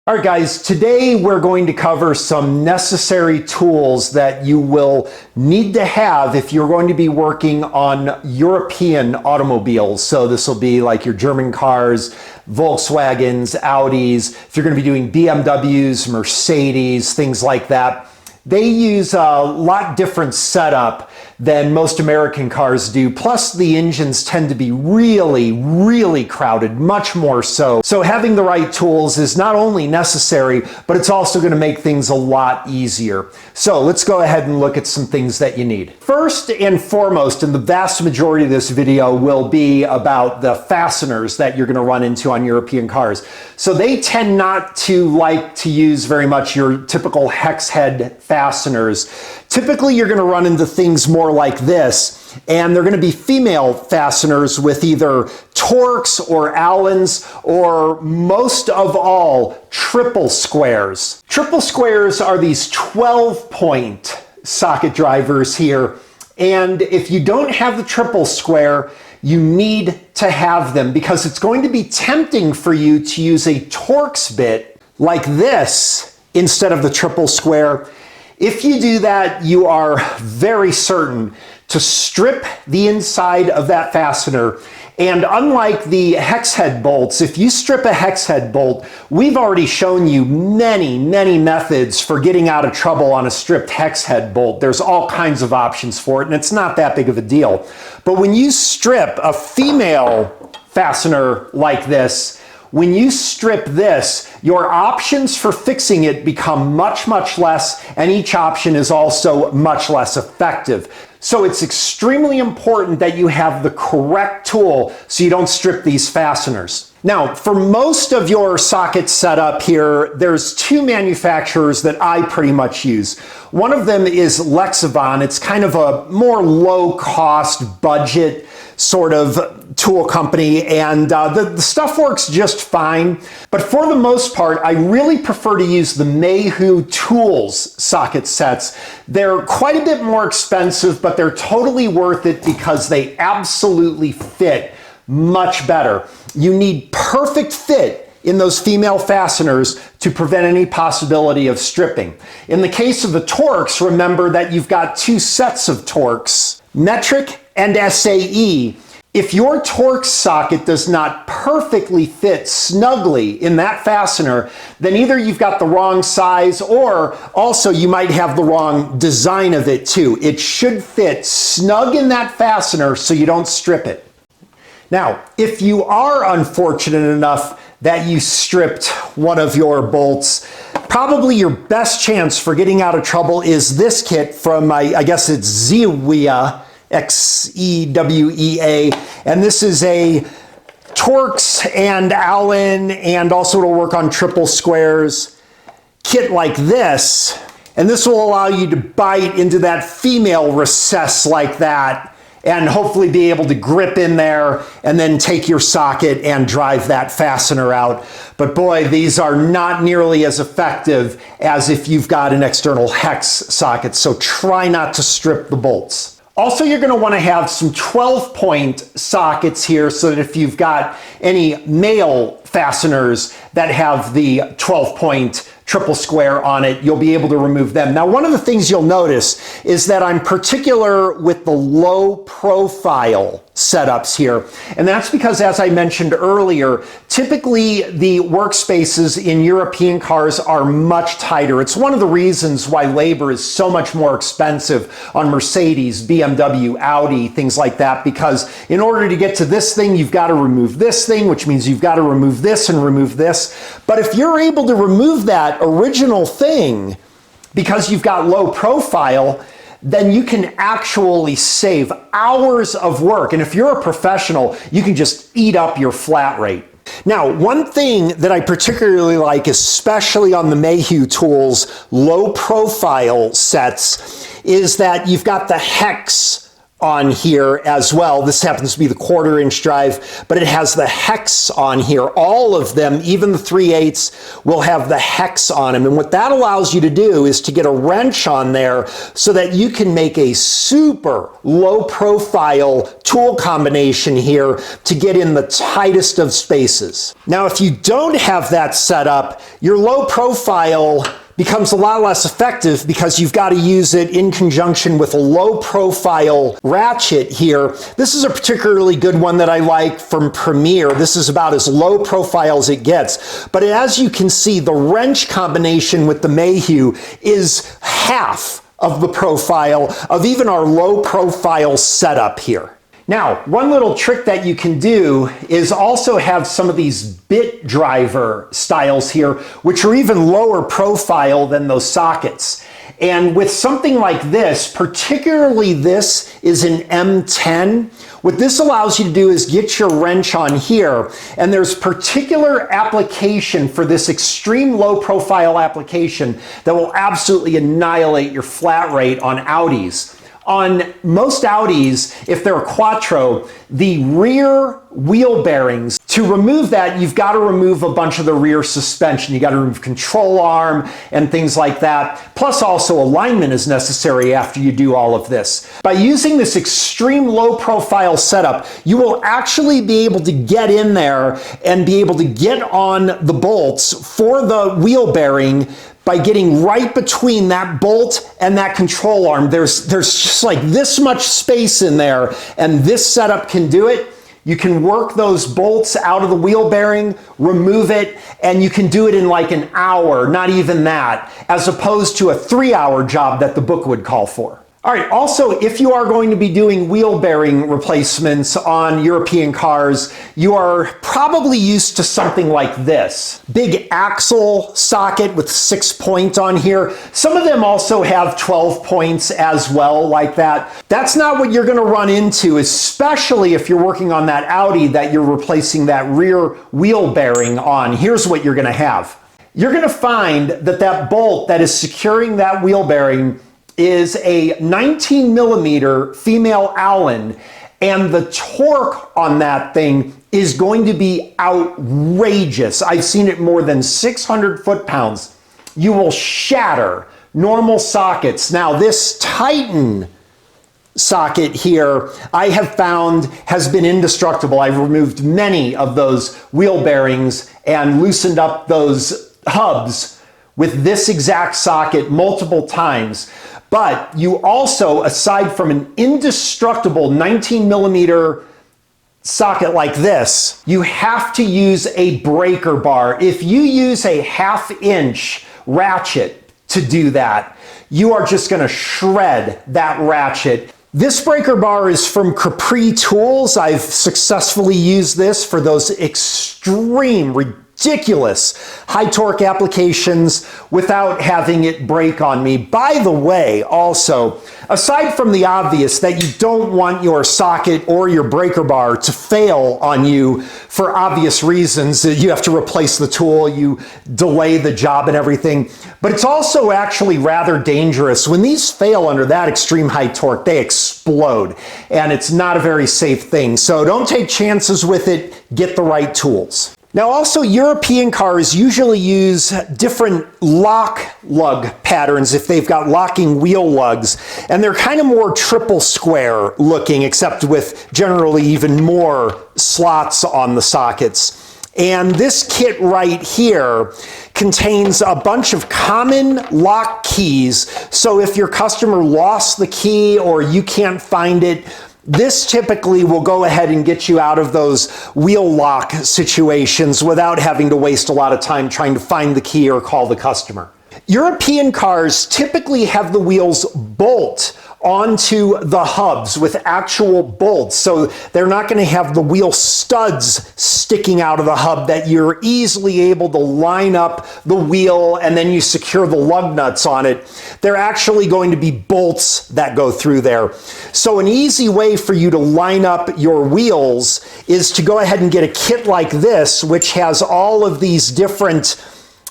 All right, guys, today we're going to cover some necessary tools that you will need to have if you're going to be working on European automobiles. So this will be like your German cars, Volkswagens, Audis, if you're going to be doing BMWs, Mercedes, things like that. They use a lot different setup than most American cars do. Plus, the engines tend to be really crowded, much more so. So having the right tools is not only necessary, but it's also going to make things a lot easier. So let's go ahead and look at some things that you need. First and foremost, and the vast majority of this video will be about the fasteners that you're going to run into on European cars. So they tend not to like to use very much your typical hex head fasteners. Typically, you're going to run into things more like this, and they're going to be female fasteners with either Torx or Allens, or most of all, triple squares. Triple squares are these 12-point socket drivers here, and if you don't have the triple square, you need to have them because it's going to be tempting for you to use a Torx bit like this instead of the triple square. If you do that, you are very certain to strip the inside of that fastener. And unlike the hex head bolts, if you strip a hex head bolt, we've already shown you many methods for getting out of trouble on a stripped hex head bolt. There's all kinds of options for it, and it's not that big of a deal. But when you strip a female fastener like this, when you strip this, your options for fixing it become much less, and each option is also much less effective. So it's extremely important that you have the correct tool so you don't strip these fasteners. Now, for most of your socket setup here, there's two manufacturers that I pretty much use. One of them is LEXIVON. It's kind of a more low-cost budget sort of tool company, and the stuff works just fine. But for the most part, I really prefer to use the Mayhew tools socket sets. They're quite a bit more expensive, but they're totally worth it because they absolutely fit much better. You need perfect fit in those female fasteners to prevent any possibility of stripping. In the case of the Torx, remember that you've got two sets of Torx, metric and SAE. If your Torx socket does not perfectly fit snugly in that fastener, then either you've got the wrong size, or also you might have the wrong design of it too. It should fit snug in that fastener so you don't strip it. Now, if you are unfortunate enough that you stripped one of your bolts, probably your best chance for getting out of trouble is this kit from, I guess it's XEWEA, XEWEA, and this is a Torx and Allen, and also it'll work on triple squares kit like this, and this will allow you to bite into that female recess like that and hopefully be able to grip in there and then take your socket and drive that fastener out. But boy, these are not nearly as effective as if you've got an external hex socket, so try not to strip the bolts. Also, you're going to want to have some 12-point sockets here so that if you've got any male fasteners that have the 12-point triple square on it, you'll be able to remove them. Now, one of the things you'll notice is that I'm particular with the low profile setups here. And that's because, as I mentioned earlier, typically the workspaces in European cars are much tighter. It's one of the reasons why labor is so much more expensive on Mercedes, BMW, Audi, things like that, because in order to get to this thing, you've got to remove this thing, which means you've got to remove this and remove this. But if you're able to remove that original thing because you've got low profile, then you can actually save hours of work. And if you're a professional, you can just eat up your flat rate. Now, one thing that I particularly like, especially on the Mayhew tools low profile sets, is that you've got the hex on here as well. This happens to be the 1/4-inch drive, but it has the hex on here. All of them, even the 3/8, will have the hex on them. And what that allows you to do is to get a wrench on there so that you can make a super low profile tool combination here to get in the tightest of spaces. Now, if you don't have that set up, your low profile becomes a lot less effective because you've got to use it in conjunction with a low profile ratchet here. This is a particularly good one that I like from Premier. This is about as low profile as it gets. But as you can see, the wrench combination with the Mayhew is half of the profile of even our low profile setup here. Now, one little trick that you can do is also have some of these bit driver styles here, which are even lower profile than those sockets. And with something like this, particularly this is an M10, what this allows you to do is get your wrench on here, and there's particular application for this extreme low profile application that will absolutely annihilate your flat rate on Audis. On most Audis, if they're a Quattro, the rear wheel bearings, to remove that, you've got to remove a bunch of the rear suspension. You got to remove control arm and things like that. Plus also alignment is necessary after you do all of this. By using this extreme low profile setup, you will actually be able to get in there and be able to get on the bolts for the wheel bearing by getting right between that bolt and that control arm. There's just like this much space in there, and this setup can do it. You can work those bolts out of the wheel bearing, remove it, and you can do it in like an hour, not even that, as opposed to a 3-hour job that the book would call for. All right, also, if you are going to be doing wheel bearing replacements on European cars, you are probably used to something like this. Big axle socket with 6 point on here. Some of them also have 12 points as well, like that. That's not what you're gonna run into, especially if you're working on that Audi that you're replacing that rear wheel bearing on. Here's what you're gonna have. You're gonna find that that bolt that is securing that wheel bearing is a 19mm female Allen, and the torque on that thing is going to be outrageous. I've seen it more than 600 foot-pounds. You will shatter normal sockets. Now, this Titan socket here, I have found has been indestructible. I've removed many of those wheel bearings and loosened up those hubs with this exact socket multiple times. But you also, aside from an indestructible 19mm socket like this, you have to use a breaker bar. If you use a 1/2-inch ratchet to do that, you are just gonna shred that ratchet. This breaker bar is from Capri tools. I've successfully used this for those extreme, ridiculous high torque applications without having it break on me. By the way, also, aside from the obvious that you don't want your socket or your breaker bar to fail on you for obvious reasons, you have to replace the tool, you delay the job and everything, but it's also actually rather dangerous. When these fail under that extreme high torque, they explode, and it's not a very safe thing. So don't take chances with it, get the right tools. Now also, European cars usually use different lock lug patterns if they've got locking wheel lugs, and they're kind of more triple square looking, except with generally even more slots on the sockets. And this kit right here contains a bunch of common lock keys, so if your customer lost the key or you can't find it, this typically will go ahead and get you out of those wheel lock situations without having to waste a lot of time trying to find the key or call the customer. European cars typically have the wheels bolt onto the hubs with actual bolts, so they're not going to have the wheel studs sticking out of the hub that you're easily able to line up the wheel and then you secure the lug nuts on it. They're actually going to be bolts that go through there. So an easy way for you to line up your wheels is to go ahead and get a kit like this, which has all of these different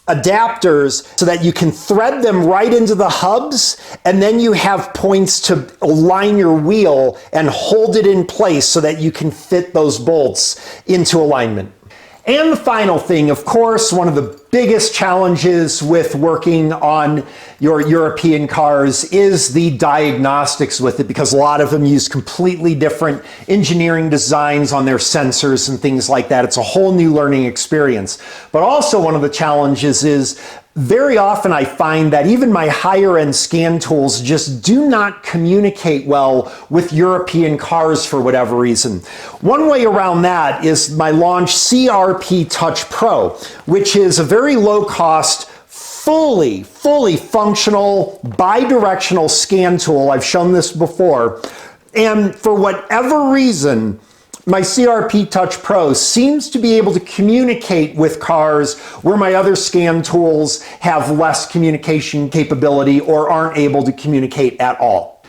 adapters so that you can thread them right into the hubs, and then you have points to align your wheel and hold it in place so that you can fit those bolts into alignment. And the final thing, of course, one of the biggest challenges with working on your European cars is the diagnostics with it, because a lot of them use completely different engineering designs on their sensors and things like that. It's a whole new learning experience. But also one of the challenges is very often I find that even my higher end scan tools just do not communicate well with European cars for whatever reason. One way around that is my launch CRP Touch Pro, which is a very low cost, fully functional, bi-directional scan tool. I've shown this before. And for whatever reason, my CRP Touch Pro seems to be able to communicate with cars where my other scan tools have less communication capability or aren't able to communicate at all.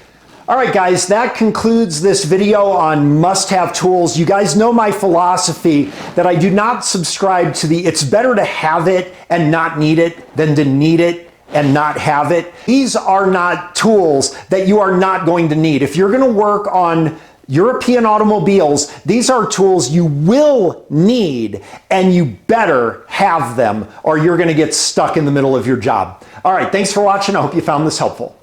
All right, guys, that concludes this video on must-have tools. You guys know my philosophy that I do not subscribe to the it's better to have it and not need it than to need it and not have it. These are not tools that you are not going to need. If you're going to work on European automobiles, these are tools you will need, and you better have them or you're going to get stuck in the middle of your job. All right, thanks for watching. I hope you found this helpful.